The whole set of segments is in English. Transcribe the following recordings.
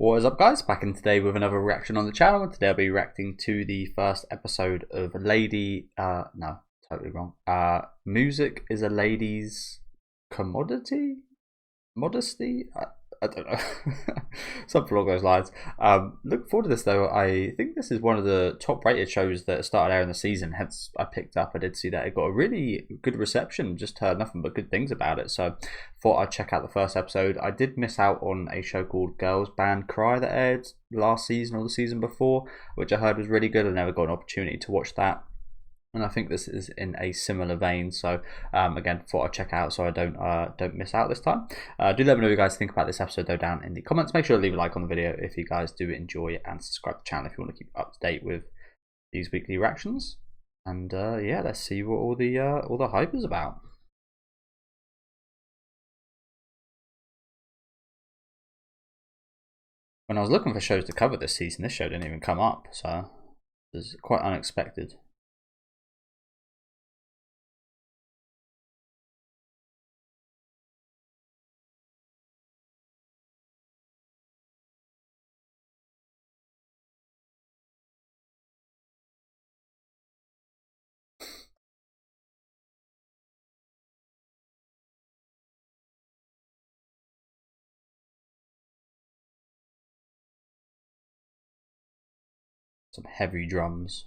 What is up, guys? Back in today with another reaction on the channel. And today I'll be reacting to the first episode of no, totally wrong. Music is a lady's commodity? Modesty? I don't know. Something along those lines. Look forward to this though. I think this is one of the top rated shows that started out in the season, hence I picked up. I did see that it got a really good reception, just heard nothing but good things about it, so thought I'd check out the first episode. I did miss out on a show called Girls Band Cry that aired last season or the season before, which I heard was really good. I never got an opportunity to watch that, and I think this is in a similar vein. So again, thought I'd check out so I don't miss out this time. Do let me know what you guys think about this episode though down in the comments. Make sure to leave a like on the video if you guys do enjoy it, and subscribe to the channel if you want to keep up to date with these weekly reactions. And yeah, let's see what all the hype is about. When I was looking for shows to cover this season, this show didn't even come up, so it was quite unexpected. Some heavy drums.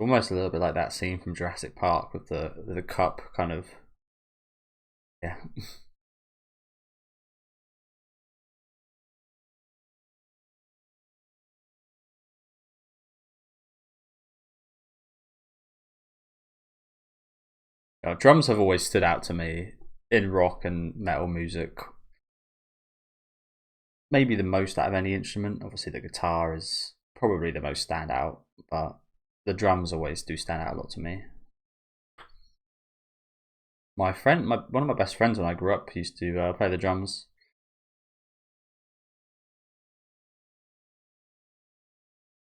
Almost a little bit like that scene from Jurassic Park with the cup kind of, yeah. Drums have always stood out to me in rock and metal music. Maybe the most out of any instrument. Obviously the guitar is probably the most standout, but the drums always do stand out a lot to me. My friend, one of my best friends when I grew up used to play the drums.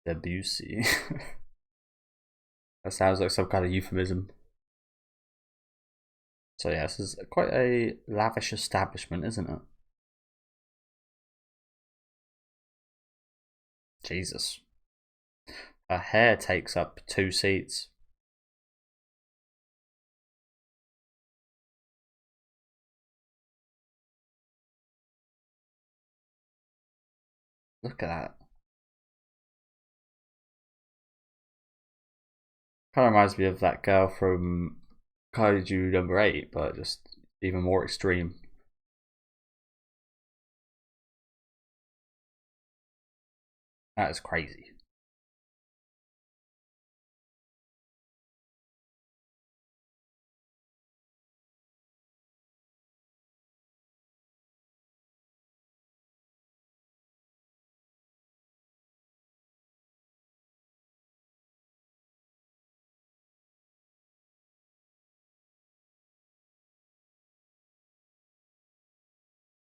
Debussy. That sounds like some kind of euphemism. So yeah, this is quite a lavish establishment, isn't it? Jesus. Her hair takes up 2 seats. Look at that. Kind of reminds me of that girl from Kaiju number 8, but just even more extreme. That is crazy.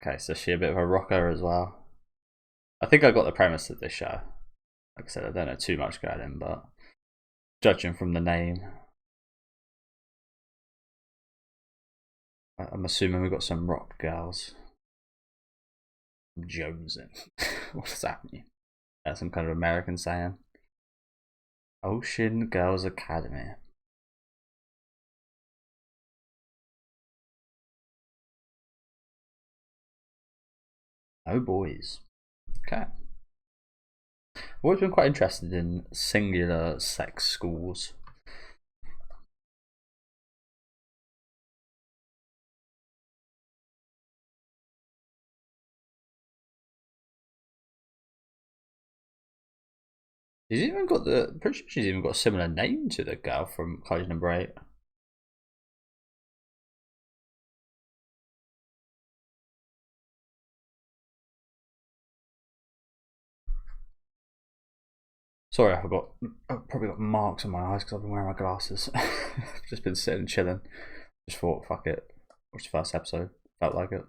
Okay, so she a bit of a rocker as well. I think I got the premise of this show. Like I said, I don't know too much about him, but judging from the name, I'm assuming we've got some rock girls. Jonesing. What does that mean? That's some kind of American saying. Oushin Girls Academy. Oh boys. Okay. I've always been quite interested in singular sex schools. She's even got pretty sure she's even got a similar name to the girl from College Number 8. Sorry, I've probably got marks on my eyes because I've been wearing my glasses. Just been sitting and chilling. Just thought, fuck it. Watch the first episode. Felt like it.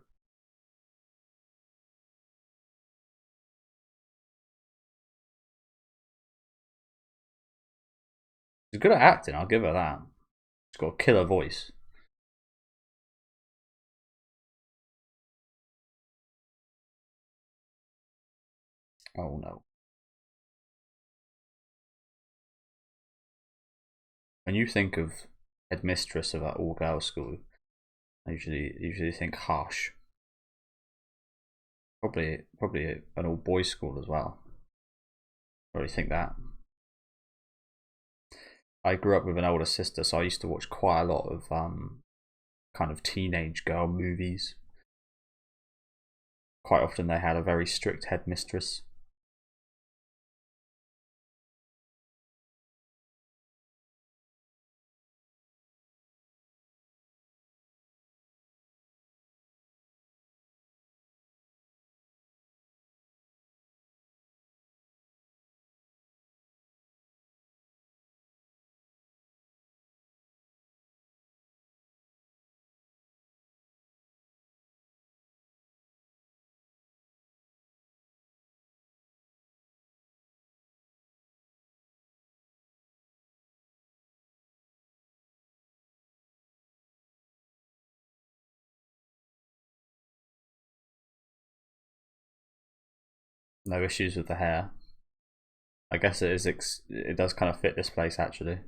She's good at acting, I'll give her that. She's got a killer voice. Oh no. When you think of headmistress of an all-girls school, I usually think harsh. Probably an all-boys school as well. Probably think that. I grew up with an older sister, so I used to watch quite a lot of kind of teenage girl movies. Quite often they had a very strict headmistress. No issues with the hair. I guess it is. It does kind of fit this place actually.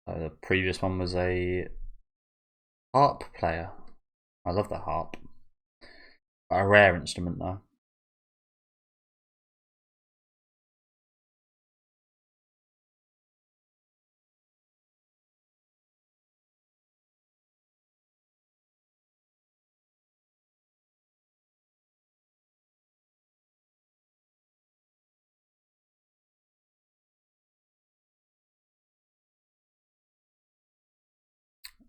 The previous one was a harp player. I love the harp. A rare instrument though.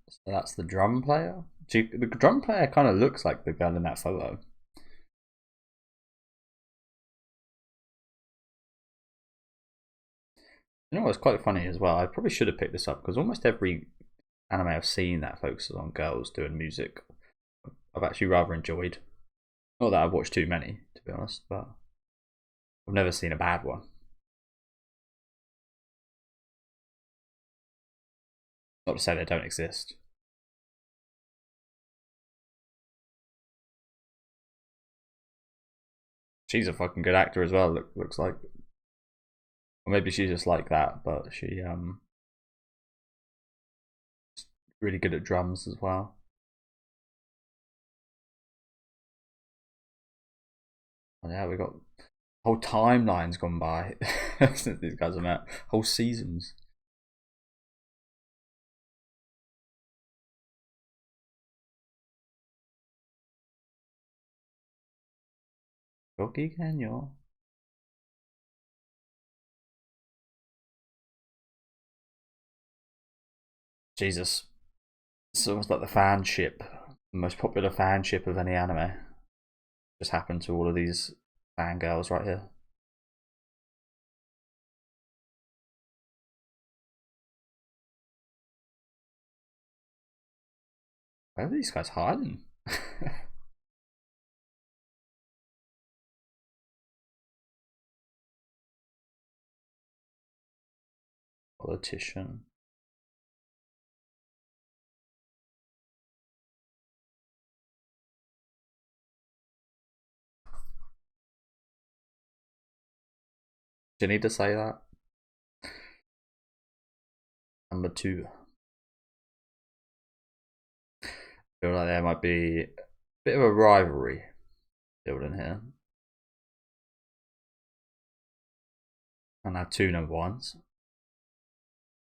So that's the drum player. The drum player kind of looks like the girl in that photo. You know what's quite funny as well? I probably should have picked this up because almost every anime I've seen that focuses on girls doing music, I've actually rather enjoyed. Not that I've watched too many, to be honest, but I've never seen a bad one. Not to say they don't exist. She's a fucking good actor as well. Looks like, or maybe she's just like that, but she really good at drums as well. And yeah, we got whole timelines gone by since these guys have met. Whole seasons. Rocky Canyon. Jesus. It's almost like the fanship. The most popular fanship of any anime. Just happened to all of these fangirls right here. Where are these guys hiding? Politician. Do you need to say that? Number two. I feel like there might be a bit of a rivalry building here. And I have two number ones.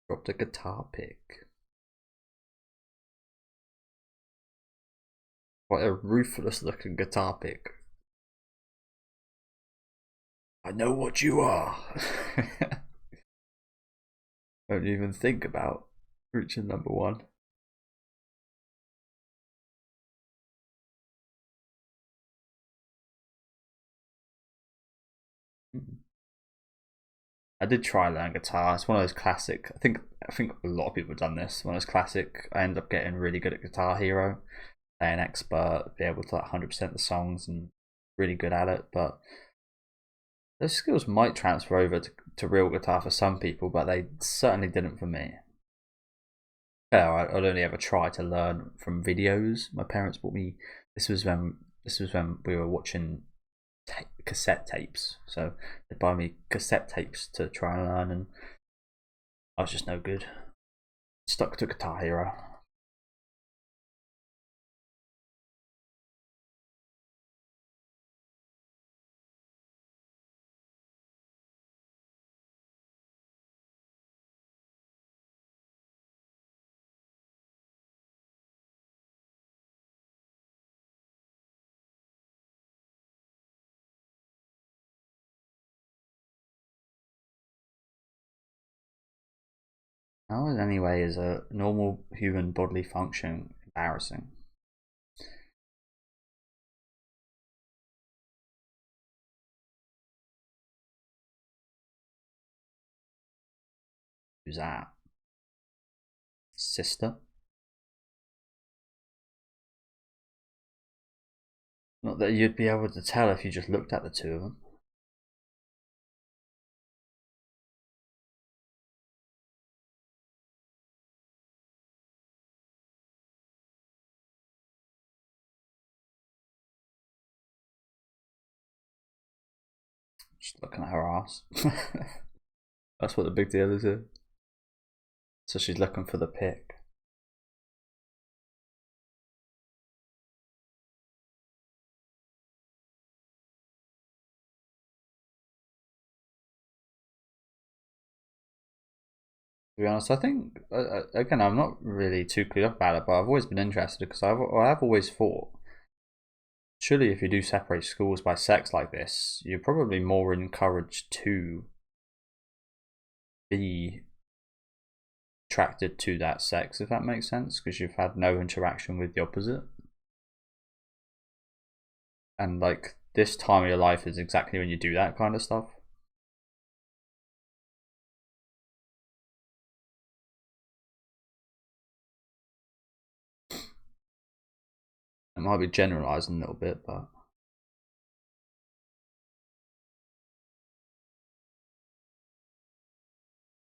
Dropped a guitar pick. Quite a ruthless looking guitar pick. I know what you are. Don't even think about reaching number one. I did try learn guitar. It's one of those classic. I think a lot of people have done this. One of those classic. I ended up getting really good at Guitar Hero, an expert, be able to like 100% the songs and really good at it. But those skills might transfer over to real guitar for some people, but they certainly didn't for me. Yeah, I'd only ever try to learn from videos. My parents bought me. This was when we were watching cassette tapes. So they'd buy me cassette tapes to try and learn, and I was just no good. Stuck to Guitar Hero. How in any way is a normal human bodily function embarrassing? Who's that? Sister? Not that you'd be able to tell if you just looked at the two of them. Just looking at her ass. That's what the big deal is here. So she's looking for the pick. To be honest, I think again I'm not really too clued up about it, but I've always been interested because I've always thought surely if you do separate schools by sex like this, you're probably more encouraged to be attracted to that sex, if that makes sense, because you've had no interaction with the opposite. And like this time of your life is exactly when you do that kind of stuff. It might be generalizing a little bit, but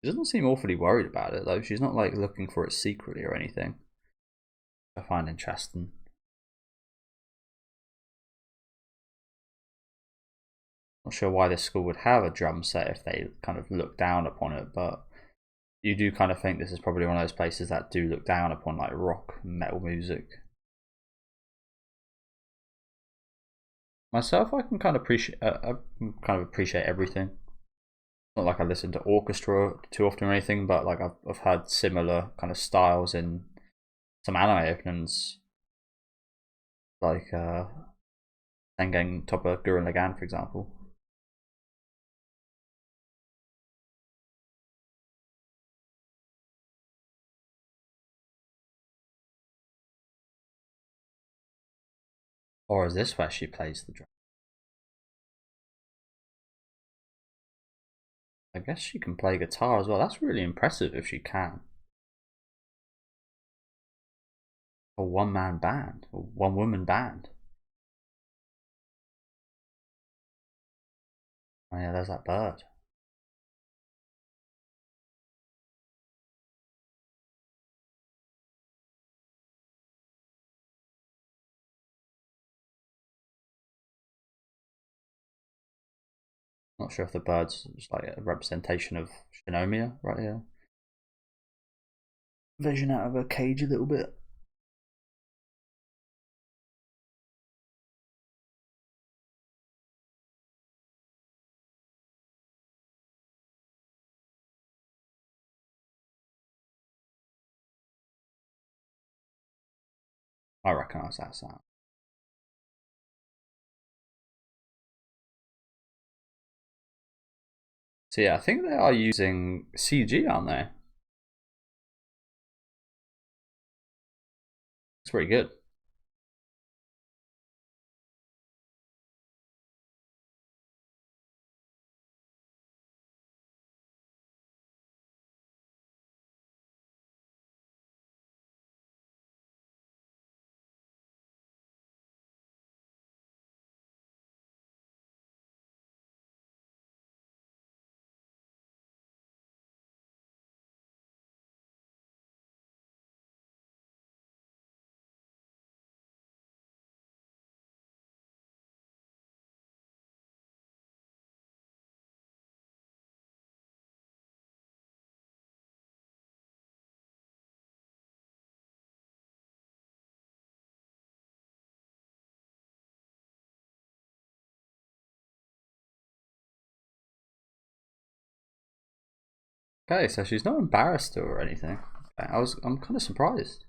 she doesn't seem awfully worried about it though. She's not like looking for it secretly or anything. I find interesting. Not sure why this school would have a drum set if they kind of look down upon it, but you do kind of think this is probably one of those places that do look down upon like rock and metal music. Myself, I can kind of appreciate. I kind of appreciate everything. Not like I listen to orchestra too often or anything, but like I've heard similar kind of styles in some anime openings, like Tengen Toppa Gurren Lagann, for example. Or is this where she plays the drum? I guess she can play guitar as well. That's really impressive if she can. A one man band, or one woman band. Oh yeah, there's that bird. Not sure if the bird's just like a representation of Shinomiya right here. Vision out of a cage a little bit. I recognise that sound. So yeah, I think they are using CG, aren't they? It's pretty good. Okay, so she's not embarrassed or anything. I'm kind of surprised.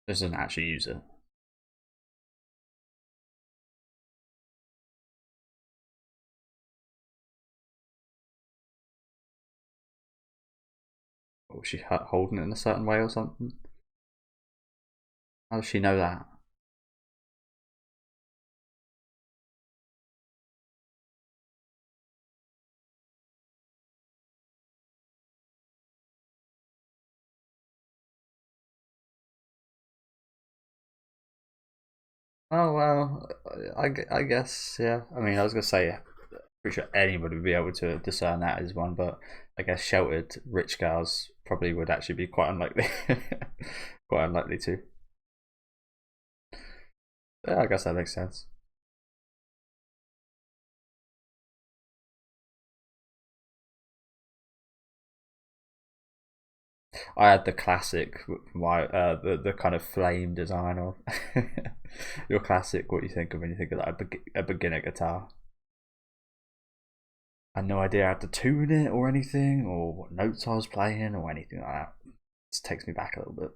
Doesn't actually use it. Or was she holding it in a certain way or something? How does she know that? Oh well, I guess yeah. I mean, I was gonna say, pretty sure anybody would be able to discern that as one, but I guess sheltered rich girls probably would actually be quite unlikely, quite unlikely to. Yeah, I guess that makes sense. I had the classic, the kind of flame design of your classic. What you think of when you think of like a beginner guitar? I had no idea how to tune it or anything, or what notes I was playing, or anything like that. It just takes me back a little bit.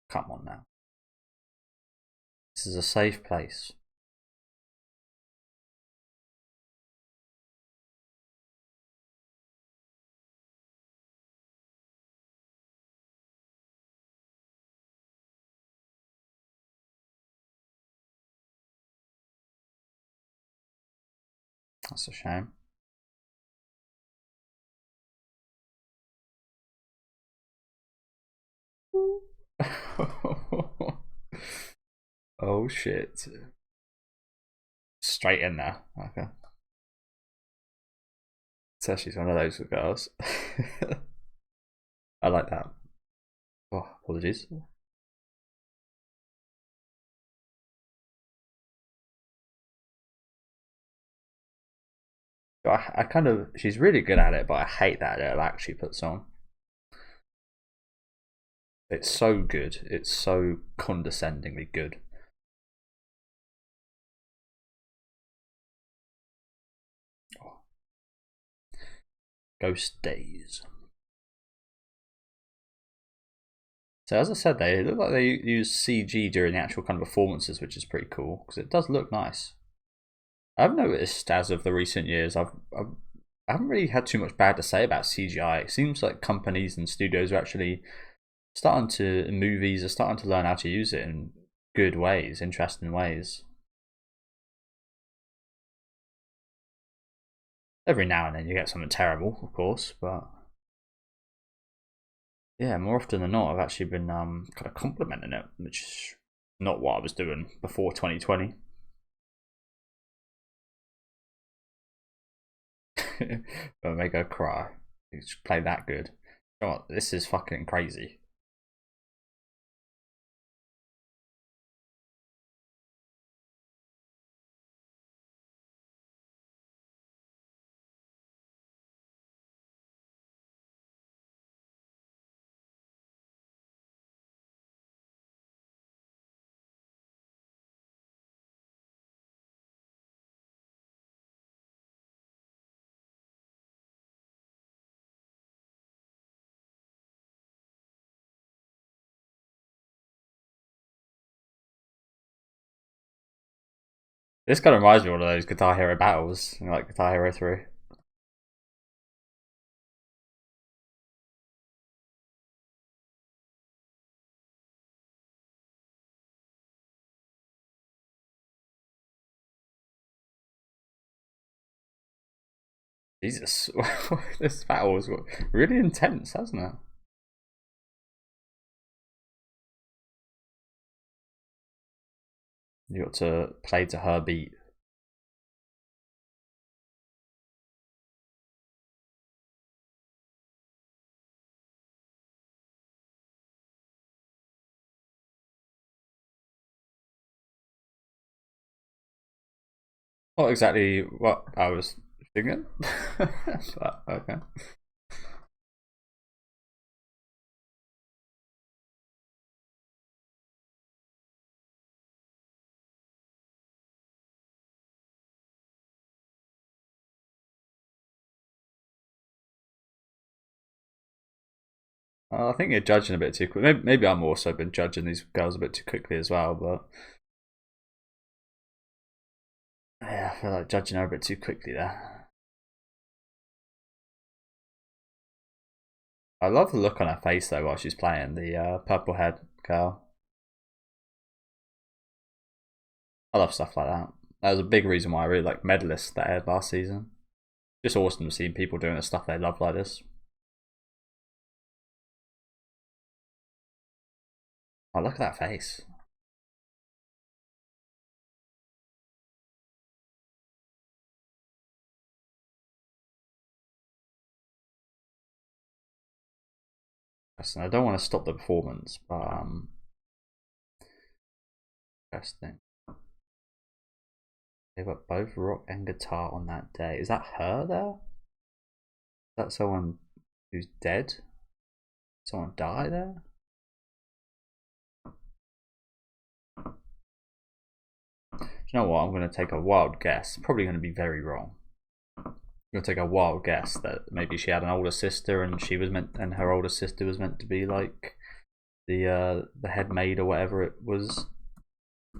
Come on now, this is a safe place. That's a shame. Oh shit! Straight in there. Okay. So she's one of those girls. I like that. Oh, apologies. I kind of, she's really good at it, but I hate that it actually puts on. It's so good. It's so condescendingly good. Oh, Ghost Days. So as I said, they look like they use CG during the actual kind of performances, which is pretty cool because it does look nice. I've noticed as of the recent years, I haven't really had too much bad to say about CGI. It seems like companies and studios are actually starting to, movies are starting to learn how to use it in good ways, interesting ways. Every now and then you get something terrible, of course, but yeah, more often than not, I've actually been kind of complimenting it, which is not what I was doing before 2020. But make her cry. It's play that good. God, this is fucking crazy. This kind of reminds me of one of those Guitar Hero battles, like Guitar Hero 3. Jesus, this battle was really intense, hasn't it? You got to play to her beat. Not exactly what I was thinking, but okay. I think you're judging a bit too quickly. Maybe I'm also been judging these girls a bit too quickly as well, but yeah, I feel like judging her a bit too quickly there. I love the look on her face though while she's playing, the purple haired girl. I love stuff like that. That was a big reason why I really like Medalists that aired last season. Just awesome to see people doing the stuff they love like this. Oh, look at that face. Listen, I don't want to stop the performance, but interesting. They got both rock and guitar on that day. Is that her there? Is that someone who's dead? Someone die there? Do you know what? I'm going to take a wild guess. Probably going to be very wrong. I'm going to take a wild guess that maybe she had an older sister and her older sister was meant to be like the head maid or whatever it was,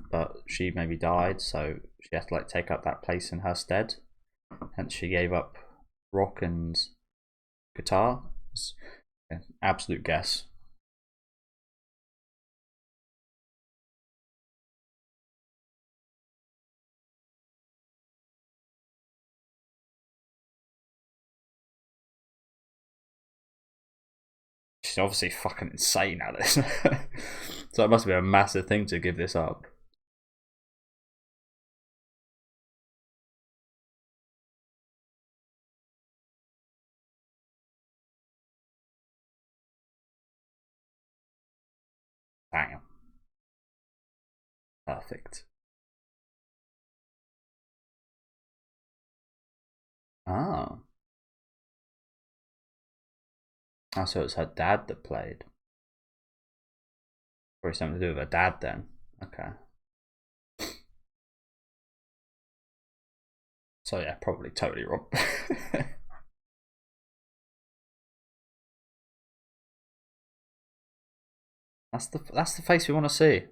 but she maybe died, so she had to like take up that place in her stead. Hence, she gave up rock and guitar. It's an absolute guess. She's obviously fucking insane at this. So it must be a massive thing to give this up. Damn. Perfect. Oh. Oh, so it's her dad that played. Probably something to do with her dad then. Okay. So yeah, probably totally wrong. That's the face we want to see.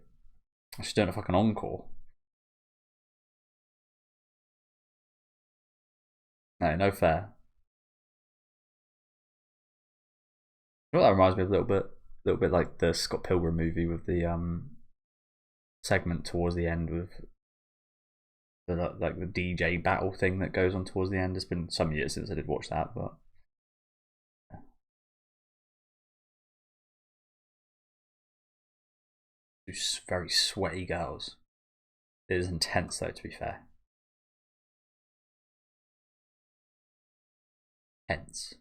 She's doing a fucking encore. No, no fair. You know what that reminds me of a little bit like the Scott Pilgrim movie with the segment towards the end with the like the DJ battle thing that goes on towards the end. It's been some years since I did watch that, but very sweaty girls. It is intense though, to be fair. Hence.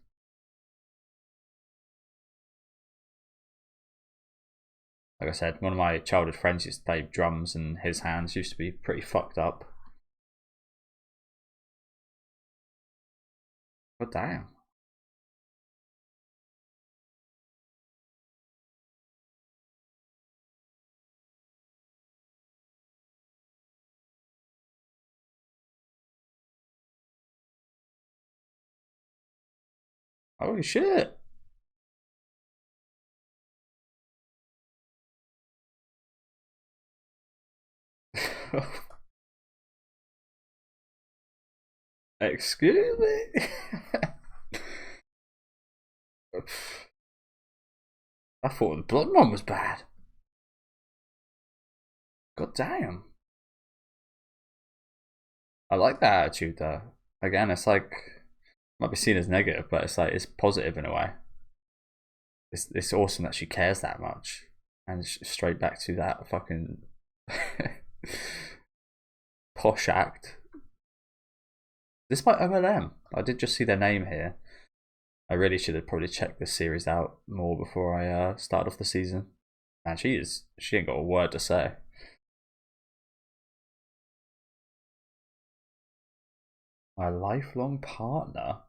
Like I said, one of my childhood friends used to play drums and his hands used to be pretty fucked up. But damn. Holy shit. Excuse me? I thought the Blood one was bad. God damn. I like that attitude though. Again, it's like might be seen as negative, but it's like it's positive in a way. It's awesome that she cares that much, and straight back to that fucking posh act. This by OLM. I did just see their name here. I really should have probably checked this series out more before I started off the season. Man, she ain't got a word to say. My lifelong partner.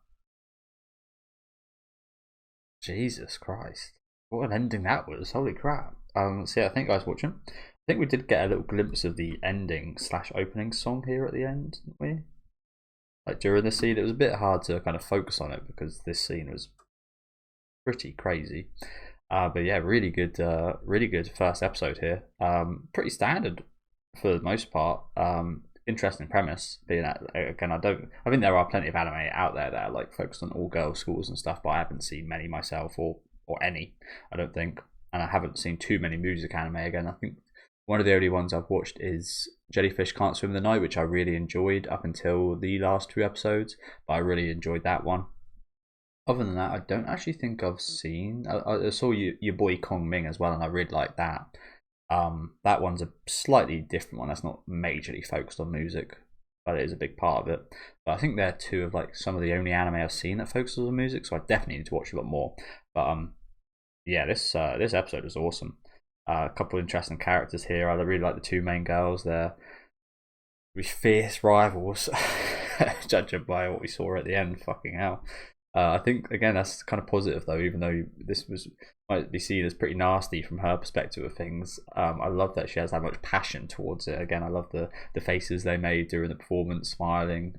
Jesus Christ. What an ending that was. Holy crap. So yeah, thank you guys for watching. I think we did get a little glimpse of the ending / opening song here at the end, didn't we? Like during the scene, it was a bit hard to kind of focus on it because this scene was pretty crazy. But yeah, really good first episode here. Pretty standard for the most part. Interesting premise. Being that, again, I think there are plenty of anime out there that are like focused on all girls schools and stuff, but I haven't seen many myself, or any. I don't think, and I haven't seen too many music anime. Again, I think one of the only ones I've watched is Jellyfish Can't Swim in the Night, which I really enjoyed up until the last 2 episodes. But I really enjoyed that one. Other than that, I don't actually think I've seen. I saw your boy Kong Ming as well, and I really like that. That one's a slightly different one. That's not majorly focused on music, but it is a big part of it. But I think they're two of like some of the only anime I've seen that focuses on music, so I definitely need to watch a lot more. But yeah, this episode was awesome. A couple of interesting characters here. I really like the two main girls. They're fierce rivals, judging by what we saw at the end. Fucking hell. I think again that's kind of positive though, even though this might be seen as pretty nasty from her perspective of things. I love that she has that much passion towards it. Again, I love the faces they made during the performance, smiling,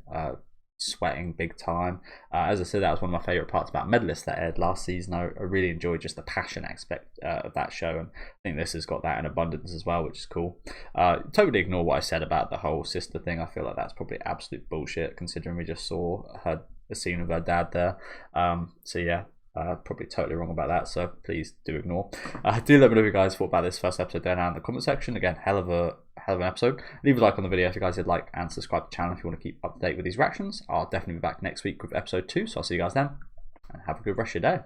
sweating big time. As I said, that was one of my favorite parts about Medalist that aired last season. I really enjoyed just the passion aspect of that show, and I think this has got that in abundance as well, which is cool. Totally ignore what I said about the whole sister thing. I feel like that's probably absolute bullshit considering we just saw a scene of her dad there. So yeah, probably totally wrong about that, so please do ignore. Do let me know what you guys thought about this first episode down in the comment section. Again, hell of an episode. Leave a like on the video if you guys did like, and subscribe to the channel if you want to keep up to date with these reactions. I'll definitely be back next week with episode 2, so I'll see you guys then, and have a good rest of your day.